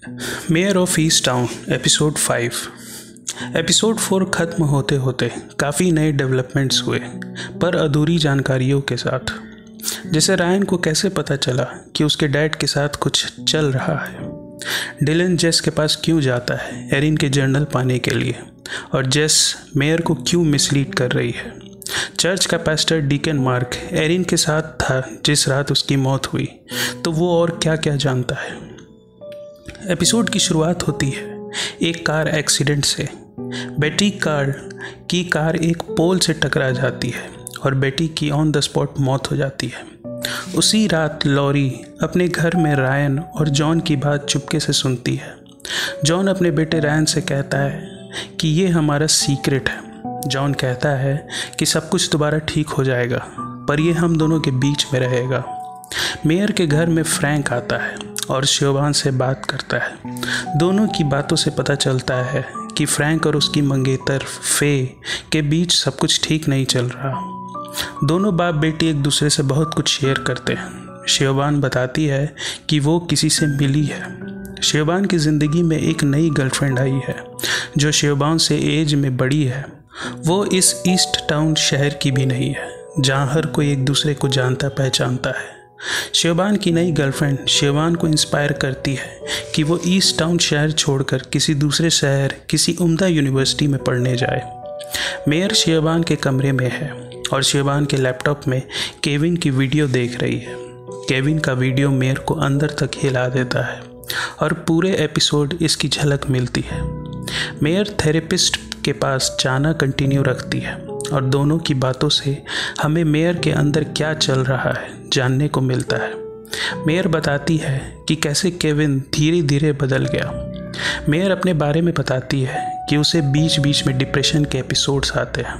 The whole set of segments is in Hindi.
Mayor of east town episode 5। Episode 4 खत्म होते होते काफ़ी नए डेवलपमेंट्स हुए, पर अधूरी जानकारियों के साथ। जैसे रायन को कैसे पता चला कि उसके डैड के साथ कुछ चल रहा है, डिलन जेस के पास क्यों जाता है एरिन के जर्नल पाने के लिए, और जेस मेयर को क्यों मिसलीड कर रही है। चर्च का पास्टर डीकन मार्क एरिन के साथ था जिस रात उसकी मौत हुई, तो वो और क्या क्या जानता है। एपिसोड की शुरुआत होती है एक कार एक्सीडेंट से। बेटी की कार एक पोल से टकरा जाती है और बेटी की ऑन द स्पॉट मौत हो जाती है। उसी रात लॉरी अपने घर में रायन और जॉन की बात चुपके से सुनती है। जॉन अपने बेटे रायन से कहता है कि ये हमारा सीक्रेट है। जॉन कहता है कि सब कुछ दोबारा ठीक हो जाएगा, पर ये हम दोनों के बीच में रहेगा। मेयर के घर में फ्रैंक आता है और शियोबान से बात करता है। दोनों की बातों से पता चलता है कि फ्रैंक और उसकी मंगेतर फे के बीच सब कुछ ठीक नहीं चल रहा। दोनों बाप बेटी एक दूसरे से बहुत कुछ शेयर करते हैं। शियोबान बताती है कि वो किसी से मिली है। शियोबान की ज़िंदगी में एक नई गर्लफ्रेंड आई है जो शियोबान से एज में बड़ी है। वो इस ईस्ट टाउन शहर की भी नहीं है जहाँ हर कोई एक दूसरे को जानता पहचानता है। शियोबान की नई गर्लफ्रेंड शियोबान को इंस्पायर करती है कि वो ईस्ट टाउन शहर छोड़कर किसी दूसरे शहर किसी उम्दा यूनिवर्सिटी में पढ़ने जाए। मेयर शियोबान के कमरे में है और शियोबान के लैपटॉप में केविन की वीडियो देख रही है। केविन का वीडियो मेयर को अंदर तक हिला देता है और पूरे एपिसोड इसकी झलक मिलती है। मेयर थेरेपिस्ट के पास जाना कंटिन्यू रखती है और दोनों की बातों से हमें मेयर के अंदर क्या चल रहा है जानने को मिलता है। मेयर बताती है कि कैसे केविन धीरे धीरे बदल गया। मेयर अपने बारे में बताती है कि उसे बीच बीच में डिप्रेशन के एपिसोड्स आते हैं।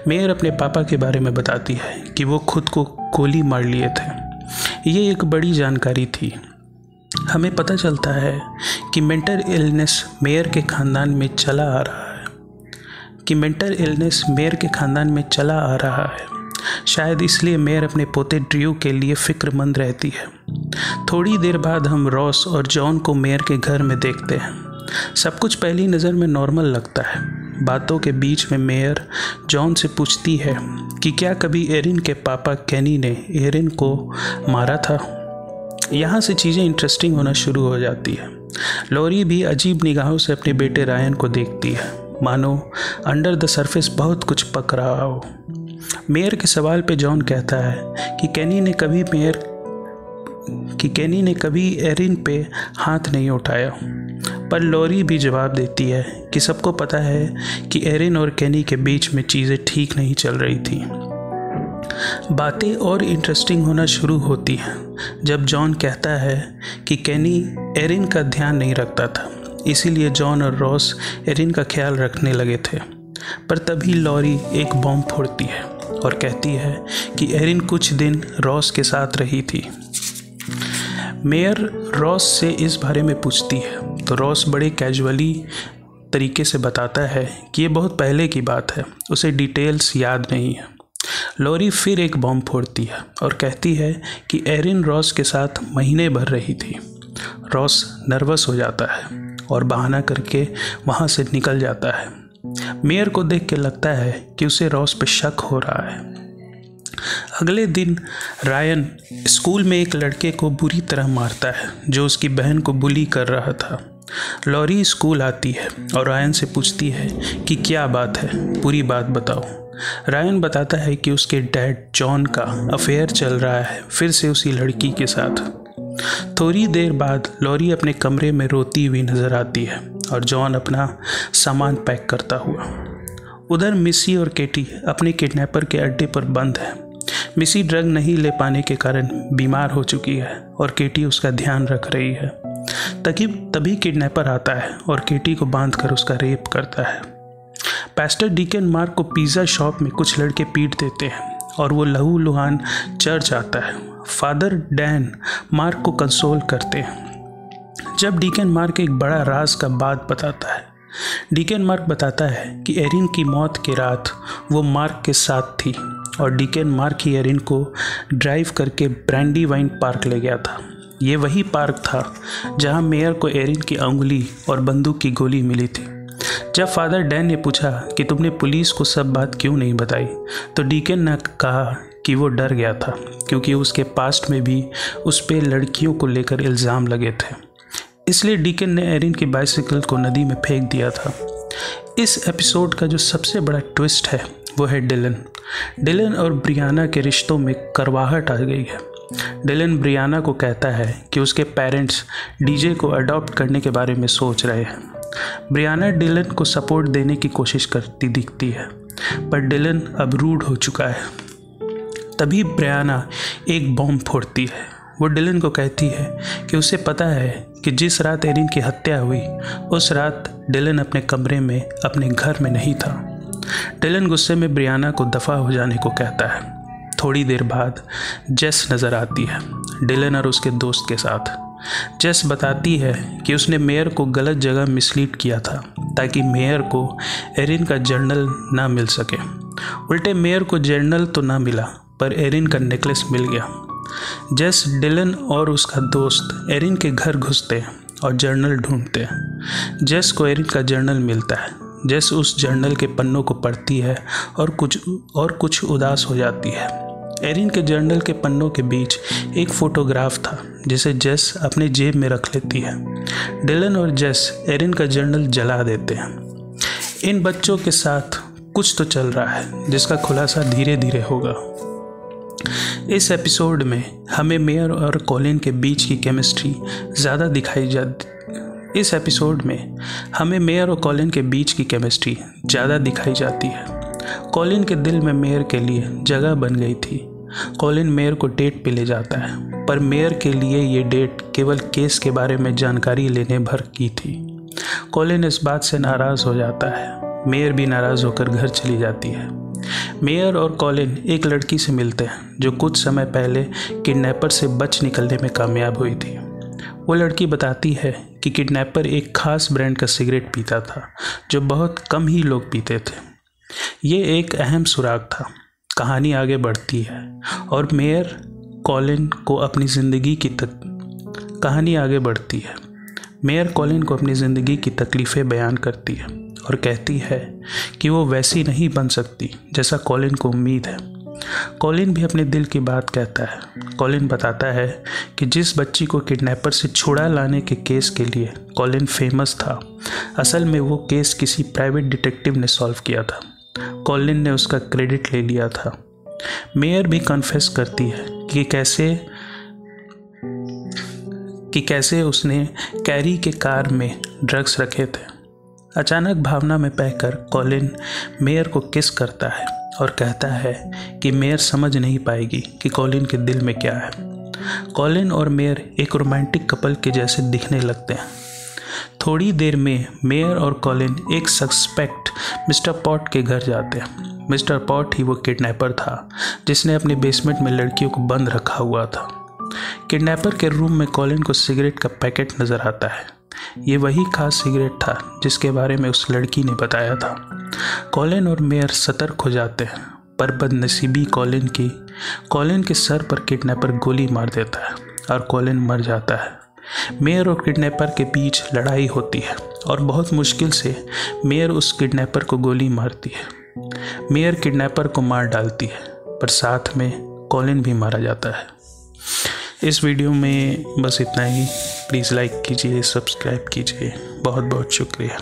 मेयर अपने पापा के बारे में बताती है कि वो खुद को गोली मार लिए थे। ये एक बड़ी जानकारी थी। हमें पता चलता है कि मेंटल इलनेस मेयर के ख़ानदान में चला आ रहा है। शायद इसलिए मेयर अपने पोते ड्रू के लिए फिक्रमंद रहती है। थोड़ी देर बाद हम रॉस और जॉन को मेयर के घर में देखते हैं। सब कुछ पहली नज़र में नॉर्मल लगता है। बातों के बीच में मेयर जॉन से पूछती है कि क्या कभी एरिन के पापा केनी ने एरिन को मारा था। यहाँ से चीज़ें इंटरेस्टिंग होना शुरू हो जाती है। लॉरी भी अजीब निगाहों से अपने बेटे रायन को देखती है, मानो अंडर द सरफेस बहुत कुछ पक रहा हो। मेयर के सवाल पे जॉन कहता है कि केनी ने कभी एरिन पे हाथ नहीं उठाया, पर लॉरी भी जवाब देती है कि सबको पता है कि एरिन और केनी के बीच में चीज़ें ठीक नहीं चल रही थी। बातें और इंटरेस्टिंग होना शुरू होती हैं जब जॉन कहता है कि केनी एरिन का ध्यान नहीं रखता था, इसीलिए जॉन और रॉस एरिन का ख्याल रखने लगे थे। पर तभी लॉरी एक बॉम्ब फोड़ती है और कहती है कि एरिन कुछ दिन रॉस के साथ रही थी। मेयर रॉस से इस बारे में पूछती है तो रॉस बड़े कैजुअली तरीके से बताता है कि ये बहुत पहले की बात है, उसे डिटेल्स याद नहीं है। लॉरी फिर एक बॉम्ब फोड़ती है और कहती है कि एरिन रॉस के साथ महीने भर रही थी। रॉस नर्वस हो जाता है और बहाना करके वहाँ से निकल जाता है। मेयर को देख के लगता है कि उसे रॉस पे शक हो रहा है। अगले दिन रायन स्कूल में एक लड़के को बुरी तरह मारता है जो उसकी बहन को बुली कर रहा था। लॉरी स्कूल आती है और रायन से पूछती है कि क्या बात है, पूरी बात बताओ। रायन बताता है कि उसके डैड जॉन का अफेयर चल रहा है फिर से उसी लड़की के साथ। थोड़ी देर बाद लॉरी अपने कमरे में रोती हुई नजर आती है और जॉन अपना सामान पैक करता हुआ। उधर मिसी और केटी अपने किडनैपर के अड्डे पर बंद है। मिसी ड्रग नहीं ले पाने के कारण बीमार हो चुकी है और केटी उसका ध्यान रख रही है। तभी किडनैपर आता है और केटी को बांधकर उसका रेप करता है। पास्टर डीकन मार्क को पिज़्ज़ा शॉप में कुछ लड़के पीट देते हैं और वो लहूलुहान चर्च आता है। फादर डैन मार्क को कंसोल करते हैं। जब डीकन मार्क एक बड़ा राज का बात बताता है। डीकन मार्क बताता है कि एरिन की मौत की रात वो मार्क के साथ थी और डीकन मार्क ही एरिन को ड्राइव करके ब्रैंडी वाइन पार्क ले गया था। ये वही पार्क था जहां मेयर को एरिन की अंगुली और बंदूक की गोली मिली थी। जब फादर डैन ने पूछा कि तुमने पुलिस को सब बात क्यों नहीं बताई, तो डीकन ने कहा कि वो डर गया था क्योंकि उसके पास्ट में भी उस पर लड़कियों को लेकर इल्ज़ाम लगे थे। इसलिए डीकन ने एरिन की बाइसिकल को नदी में फेंक दिया था। इस एपिसोड का जो सबसे बड़ा ट्विस्ट है वो है डिलन और ब्रियाना के रिश्तों में करवाहट आ गई है। डिलन ब्रियाना को कहता है कि उसके पेरेंट्स डीजे को अडॉप्ट करने के बारे में सोच रहे हैं। ब्रियाना डिलन को सपोर्ट देने की कोशिश करती दिखती है, पर डिलन अब रूड हो चुका है। तभी ब्रियाना एक बॉम्ब फोड़ती है। वो डिलन को कहती है कि उसे पता है कि जिस रात एरिन की हत्या हुई उस रात डिलन अपने कमरे में अपने घर में नहीं था। डिलन गुस्से में ब्रियाना को दफ़ा हो जाने को कहता है। थोड़ी देर बाद जेस नज़र आती है डिलन और उसके दोस्त के साथ। जेस बताती है कि उसने मेयर को गलत जगह मिसलीड किया था ताकि मेयर को एरिन का जर्नल ना मिल सके। उल्टे मेयर को जर्नल तो ना मिला पर एरिन का नेकलेस मिल गया। जेस, डिलन और उसका दोस्त एरिन के घर घुसते हैं और जर्नल ढूंढते हैं। जेस को एरिन का जर्नल मिलता है। जेस उस जर्नल के पन्नों को पढ़ती है और कुछ उदास हो जाती है। एरिन के जर्नल के पन्नों के बीच एक फोटोग्राफ था जिसे जेस अपने जेब में रख लेती है। डिलन और जेस एरिन का जर्नल जला देते हैं। इन बच्चों के साथ कुछ तो चल रहा है जिसका खुलासा धीरे धीरे होगा। इस एपिसोड में हमें मेयर और कॉलिन के बीच की केमिस्ट्री ज़्यादा दिखाई जाती है। कॉलिन के दिल में मेयर के लिए जगह बन गई थी। कॉलिन मेयर को डेट पे ले जाता है, पर मेयर के लिए ये डेट केवल केस के बारे में जानकारी लेने भर की थी। कॉलिन इस बात से नाराज़ हो जाता है। मेयर भी नाराज़ होकर घर चली जाती है। मेयर और कॉलिन एक लड़की से मिलते हैं जो कुछ समय पहले किडनैपर से बच निकलने में कामयाब हुई थी। वो लड़की बताती है कि किडनैपर एक खास ब्रांड का सिगरेट पीता था जो बहुत कम ही लोग पीते थे। ये एक अहम सुराग था। कहानी आगे बढ़ती है और मेयर कॉलिन को अपनी ज़िंदगी की तकलीफ़ें बयान करती है और कहती है कि वो वैसी नहीं बन सकती जैसा कॉलिन को उम्मीद है। कॉलिन भी अपने दिल की बात कहता है। कॉलिन बताता है कि जिस बच्ची को किडनैपर से छुड़ा लाने के केस के लिए कॉलिन फेमस था, असल में वो केस किसी प्राइवेट डिटेक्टिव ने सॉल्व किया था। कॉलिन ने उसका क्रेडिट ले लिया था। मेयर भी कन्फेस करती है कि कैसे उसने कैरी के कार में ड्रग्स रखे थे। अचानक भावना में बहकर कॉलिन मेयर को किस करता है और कहता है कि मेयर समझ नहीं पाएगी कि कॉलिन के दिल में क्या है। कॉलिन और मेयर एक रोमांटिक कपल के जैसे दिखने लगते हैं। थोड़ी देर में मेयर और कॉलिन एक सस्पेक्ट मिस्टर पॉट के घर जाते हैं। मिस्टर पॉट ही वो किडनैपर था जिसने अपने बेसमेंट में लड़कियों को बंद रखा हुआ था। किडनैपर के रूम में कॉलिन को सिगरेट का पैकेट नज़र आता है। ये वही खास सिगरेट था जिसके बारे में उस लड़की ने बताया था। कॉलिन और मेयर सतर्क हो जाते हैं, पर बदनसीबी कॉलिन के सर पर किडनैपर गोली मार देता है और कॉलिन मर जाता है। मेयर और किडनैपर के बीच लड़ाई होती है और बहुत मुश्किल से मेयर उस किडनैपर को गोली मारती है। मेयर किडनैपर को मार डालती है, पर साथ में कॉलिन भी मारा जाता है। इस वीडियो में बस इतना ही। प्लीज़ लाइक कीजिए, सब्सक्राइब कीजिए। बहुत बहुत शुक्रिया।